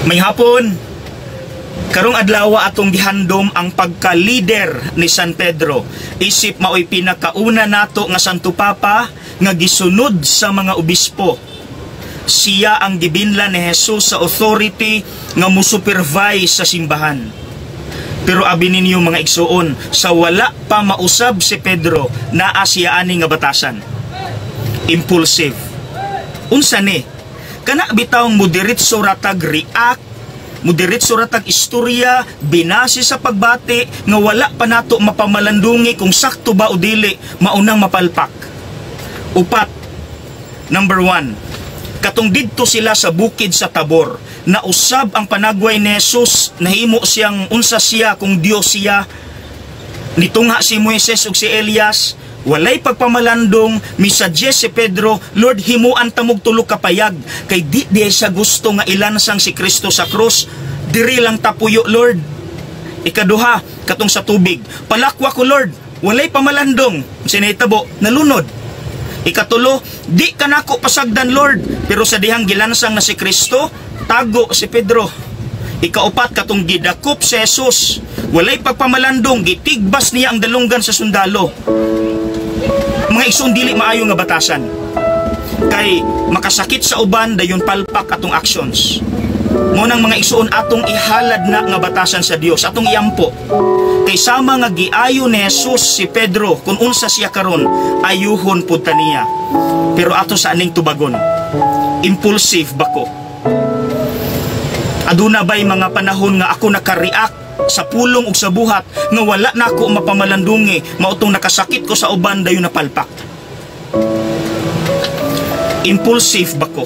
May hapon, karong adlaw atong gihandom ang pagka-leader ni San Pedro. Isip mao'y pinakauna nato nga Santo Papa nga gisunod sa mga obispo. Siya ang gibinlan ni Jesus sa authority nga musupervise sa simbahan. Pero abi ninyo mga igsuon, sa wala pa mausab si Pedro, naa siya ani nga batasan. Impulsive. Unsa ni? Kana bitawng moderate ratag react, moderate ratag istorya, binasi sa pagbati, nga wala pa nato mapamalandungi kung sakto ba o dili, maunang mapalpak. Upat, number 1, katong didto sila sa bukid sa Tabor, na usab ang panagway ni Jesus, nahimo siyang unsa siya kung Dios siya, nitungha si Moises ug si Elias, walay pagpamalandong, misuggest si Pedro, Lord, himuan tamog tulo ka payag, kay di siya gusto nga ilansang si Kristo sa krus, diri lang tapuyo, Lord. Ikaduha, katong sa tubig, palakwa ko, Lord, walay pamalandong, sinitabo, nalunod. Ikatulo, di ka nako pasagdan, Lord, pero sa dihang gilansang na si Kristo, tago si Pedro. Ikaupat, katong gidakop si Jesus, walay pagpamalandong, gitigbas niya ang dalunggan sa sundalo. Mga igsoon, dili maayo nga batasan, kay makasakit sa uban dayon palpak atong actions. Ngunang mga igsoon, atong ihalad na nga batasan sa Dios, atong iampo. Kay sama nga giayo ni Jesus si Pedro, kung unsa siya karon, ayuhon pud ta niya. Pero ato sa aning tubagon, impulsive bako. Aduna ba'y mga panahon nga ako nakareact sa pulong ug sa buhat nga wala na ako mapamalandungi, mautong nakasakit ko sa uban dayon napalpak? Impulsive bako.